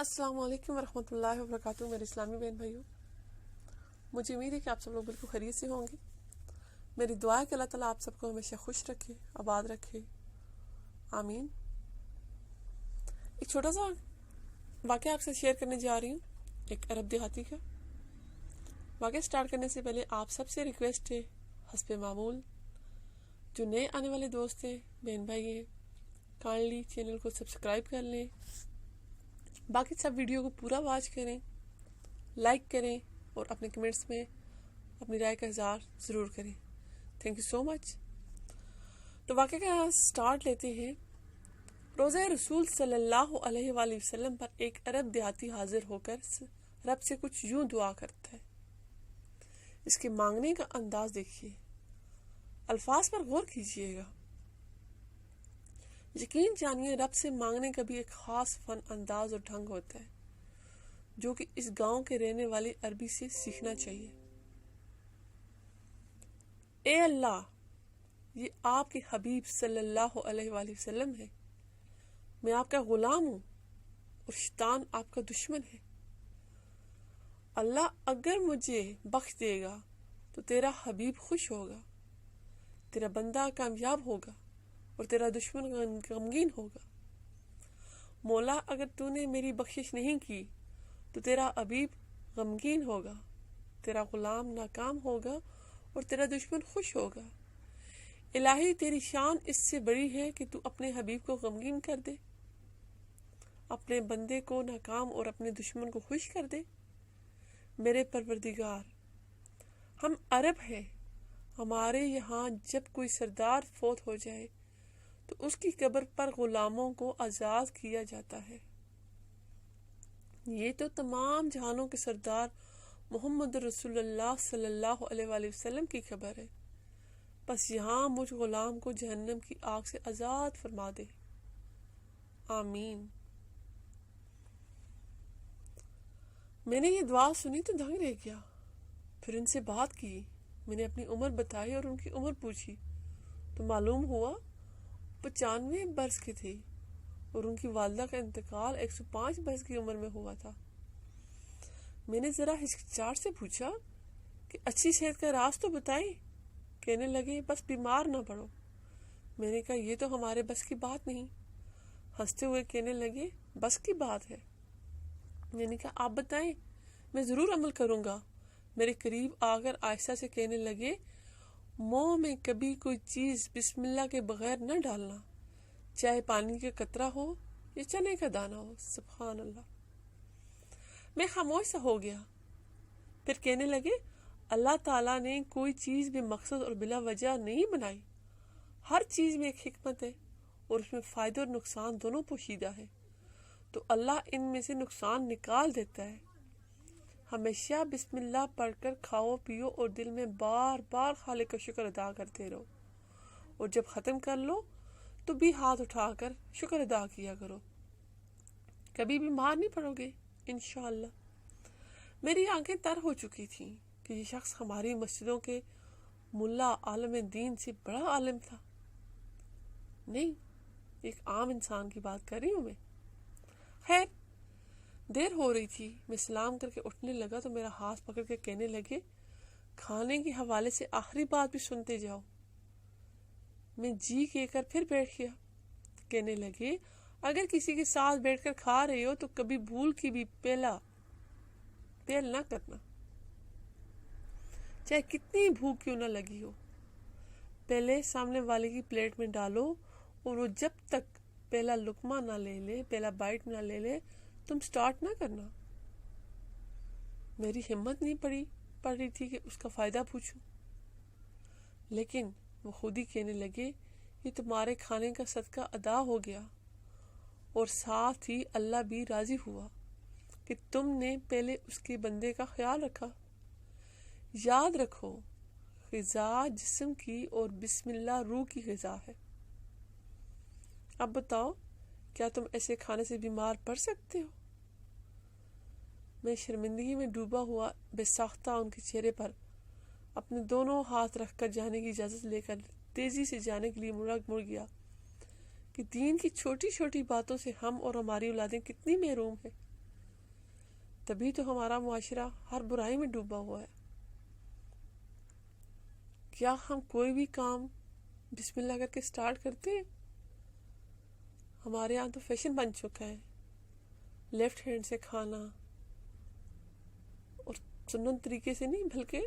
السلام علیکم ورحمۃ اللہ وبرکاتہ میرے اسلامی بہن بھائیوں، مجھے امید ہے کہ آپ سب لوگ بالکل خیریت سے ہوں گے۔ میری دعا ہے کہ اللہ تعالیٰ آپ سب کو ہمیشہ خوش رکھے، آباد رکھے، آمین۔ ایک چھوٹا سا واقعہ آپ سے شیئر کرنے جا رہی ہوں، ایک عرب دیہاتی کا واقعہ۔ سٹارٹ کرنے سے پہلے آپ سب سے ریکویسٹ ہے، حسب معمول جو نئے آنے والے دوست ہیں، بہن بھائی ہیں، کائنڈلی چینل کو سبسکرائب کر لیں، باقی سب ویڈیو کو پورا واچ کریں، لائک کریں اور اپنے کمنٹس میں اپنی رائے کا اظہار ضرور کریں۔ تھینک یو سو مچ۔ تو واقعہ کا سٹارٹ لیتے ہیں۔ روزہ رسول صلی اللہ علیہ وآلہ وسلم پر ایک عرب دیہاتی حاضر ہو کر رب سے کچھ یوں دعا کرتا ہے۔ اس کے مانگنے کا انداز دیکھیے، الفاظ پر غور کیجیے گا۔ یقین جانیے رب سے مانگنے کا بھی ایک خاص فن، انداز اور ڈھنگ ہوتا ہے جو کہ اس گاؤں کے رہنے والے عربی سے سیکھنا چاہیے۔ اے اللہ، یہ آپ کے حبیب صلی اللہ علیہ وآلہ وسلم ہے، میں آپ کا غلام ہوں اور شیطان آپ کا دشمن ہے۔ اللہ اگر مجھے بخش دے گا تو تیرا حبیب خوش ہوگا، تیرا بندہ کامیاب ہوگا اور تیرا دشمن غمگین ہوگا۔ مولا اگر تو نے میری بخشش نہیں کی تو تیرا حبیب غمگین ہوگا، تیرا غلام ناکام ہوگا اور تیرا دشمن خوش ہوگا۔ الہی تیری شان اس سے بڑی ہے کہ تو اپنے حبیب کو غمگین کر دے، اپنے بندے کو ناکام اور اپنے دشمن کو خوش کر دے۔ میرے پروردگار، ہم عرب ہیں، ہمارے یہاں جب کوئی سردار فوت ہو جائے تو اس کی قبر پر غلاموں کو آزاد کیا جاتا ہے۔ یہ تو تمام جہانوں کے سردار محمد رسول اللہ صلی اللہ علیہ وآلہ وسلم کی خبر ہے، بس یہاں مجھ غلام کو جہنم کی آگ سے آزاد فرما دے، آمین۔ میں نے یہ دعا سنی تو دنگ رہ گیا، پھر ان سے بات کی، میں نے اپنی عمر بتائی اور ان کی عمر پوچھی تو معلوم ہوا 95 برس کی تھی اور ان کی والدہ کا انتقال 105 برس کی عمر میں ہوا تھا۔ میں نے ذرا ہچکچاہٹ سے پوچھا کہ اچھی صحت کا راز تو بتائیں۔ کہنے لگے بس بیمار نہ پڑو۔ میں نے کہا یہ تو ہمارے بس کی بات نہیں۔ ہنستے ہوئے کہنے لگے بس کی بات ہے۔ میں نے کہا آپ بتائیں، میں ضرور عمل کروں گا۔ میرے قریب آ کر آہستہ سے کہنے لگے منہ میں کبھی کوئی چیز بسم اللہ کے بغیر نہ ڈالنا، چاہے پانی کا قطرہ ہو یا چنے کا دانہ ہو۔ سبحان اللہ۔ میں خاموش سا ہو گیا۔ پھر کہنے لگے اللہ تعالیٰ نے کوئی چیز بے مقصد اور بلا وجہ نہیں بنائی، ہر چیز میں ایک حکمت ہے اور اس میں فائدے اور نقصان دونوں پوشیدہ ہے، تو اللہ ان میں سے نقصان نکال دیتا ہے۔ ہمیشہ بسم اللہ پڑھ کر کھاؤ پیو اور دل میں بار بار خالق کا شکر ادا کرتے رہو، اور جب ختم کر لو تو بھی ہاتھ اٹھا کر شکر ادا کیا کرو، کبھی بیمار نہیں پڑو گے انشاءاللہ۔ میری آنکھیں تر ہو چکی تھیں کہ یہ شخص ہماری مسجدوں کے ملا عالم دین سے بڑا عالم تھا، نہیں ایک عام انسان کی بات کر رہی ہوں میں۔ خیر دیر ہو رہی تھی، میں سلام کر کے اٹھنے لگا تو میرا ہاتھ پکڑ کے کہنے لگے کھانے کے حوالے سے آخری بات بھی سنتے جاؤ۔ میں جی کہہ کر پھر بیٹھ گیا۔ کہنے لگے اگر کسی کے ساتھ بیٹھ کر کھا رہے ہو تو کبھی بھول کی بھی پیل نہ کرنا، چاہے کتنی بھوک کیوں نہ لگی ہو۔ پہلے سامنے والے کی پلیٹ میں ڈالو اور وہ جب تک پہلا لقمہ نہ لے لے، پہلا بائٹ نہ لے لے، تم سٹارٹ نہ کرنا۔ میری ہمت نہیں پڑ رہی تھی کہ اس کا فائدہ پوچھوں، لیکن وہ خود ہی کہنے لگے یہ تمہارے کھانے کا صدقہ ادا ہو گیا، اور ساتھ ہی اللہ بھی راضی ہوا کہ تم نے پہلے اس کے بندے کا خیال رکھا۔ یاد رکھو غذا جسم کی اور بسم اللہ روح کی غذا ہے۔ اب بتاؤ کیا تم ایسے کھانے سے بیمار پڑ سکتے ہو؟ میں شرمندگی میں ڈوبا ہوا بے ساختہ ان کے چہرے پر اپنے دونوں ہاتھ رکھ کر جانے کی اجازت لے کر تیزی سے جانے کے لیے مڑ گیا کہ دین کی چھوٹی چھوٹی باتوں سے ہم اور ہماری اولادیں کتنی محروم ہیں۔ تبھی تو ہمارا معاشرہ ہر برائی میں ڈوبا ہوا ہے۔ کیا ہم کوئی بھی کام بسم اللہ کر کے سٹارٹ کرتے ہیں؟ ہمارے یہاں تو فیشن بن چکا ہے لیفٹ ہینڈ سے کھانا، اور سنت طریقے سے نہیں بلکہ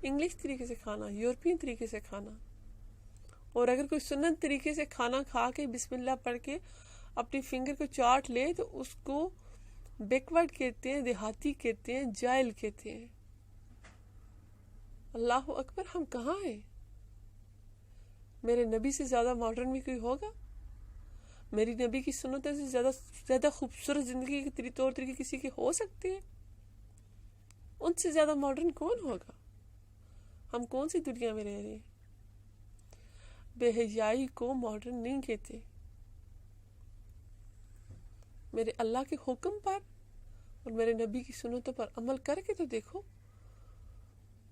انگلش طریقے سے کھانا، یورپین طریقے سے کھانا۔ اور اگر کوئی سنت طریقے سے کھانا کھا کے بسم اللہ پڑھ کے اپنی فنگر کو چاٹ لے تو اس کو بیکورڈ کہتے ہیں، دیہاتی کہتے ہیں، جاہل کہتے ہیں۔ اللہ اکبر، ہم کہاں ہیں؟ میرے نبی سے زیادہ ماڈرن بھی کوئی ہوگا؟ میری نبی کی سنتوں سے زیادہ خوبصورت زندگی کے طور طریقے کسی کے ہو سکتے ہیں؟ ان سے زیادہ ماڈرن کون ہوگا؟ ہم کون سی دنیا میں رہ رہے ہیں؟ بے حیائی کو ماڈرن نہیں کہتے۔ میرے اللہ کے حکم پر اور میرے نبی کی سنتوں پر عمل کر کے تو دیکھو،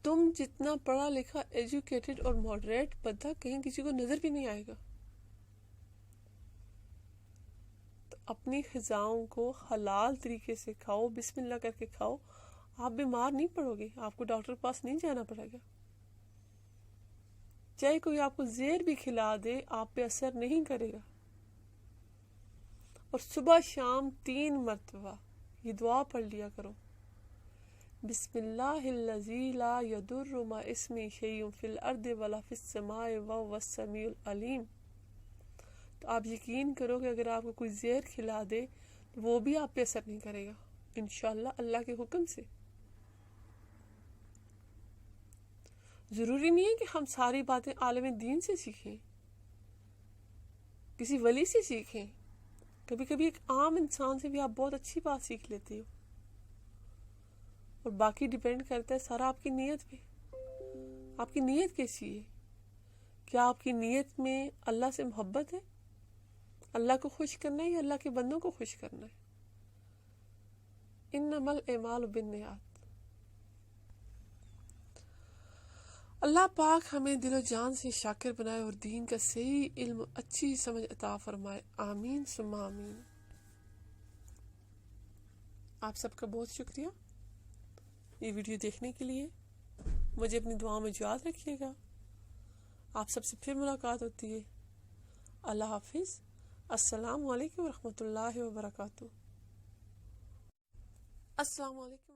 تم جتنا پڑھا لکھا، ایجوکیٹڈ اور ماڈریٹ بندہ کہیں کسی کو نظر بھی نہیں آئے گا۔ تو اپنی غذاؤں کو حلال طریقے سے کھاؤ، بسم اللہ کر کے کھاؤ، آپ بیمار نہیں پڑو گے، آپ کو ڈاکٹر کے پاس نہیں جانا پڑے گا۔ چاہے کوئی آپ کو زہر بھی کھلا دے، آپ پہ اثر نہیں کرے گا۔ اور صبح شام 3 مرتبہ یہ دعا پڑھ لیا کرو، بسم اللہ الذی لا یضر مع اسمہ شیء فی الارض ولا فی السماء وهو السمیع العلیم۔ تو آپ یقین کرو کہ اگر آپ کو کوئی زہر کھلا دے تو وہ بھی آپ پہ اثر نہیں کرے گا، انشاءاللہ اللہ کے حکم سے۔ ضروری نہیں ہے کہ ہم ساری باتیں عالم دین سے سیکھیں، کسی ولی سے سیکھیں۔ کبھی کبھی ایک عام انسان سے بھی آپ بہت اچھی بات سیکھ لیتے ہو، اور باقی ڈیپینڈ کرتا ہے سارا آپ کی نیت پہ۔ آپ کی نیت کیسی ہے؟ کیا آپ کی نیت میں اللہ سے محبت ہے؟ اللہ کو خوش کرنا ہے یا اللہ کے بندوں کو خوش کرنا ہے؟ انما الاعمال بالنیات۔ اللہ پاک ہمیں دل و جان سے شاکر بنائے اور دین کا صحیح علم، اچھی سمجھ عطا فرمائے، آمین ثم آمین۔ آپ سب کا بہت شکریہ یہ ویڈیو دیکھنے کے لیے۔ مجھے اپنی دعاؤں میں یاد رکھیے گا۔ آپ سب سے پھر ملاقات ہوتی ہے۔ اللہ حافظ۔ السلام علیکم ورحمۃ اللہ وبرکاتہ۔ السلام علیکم۔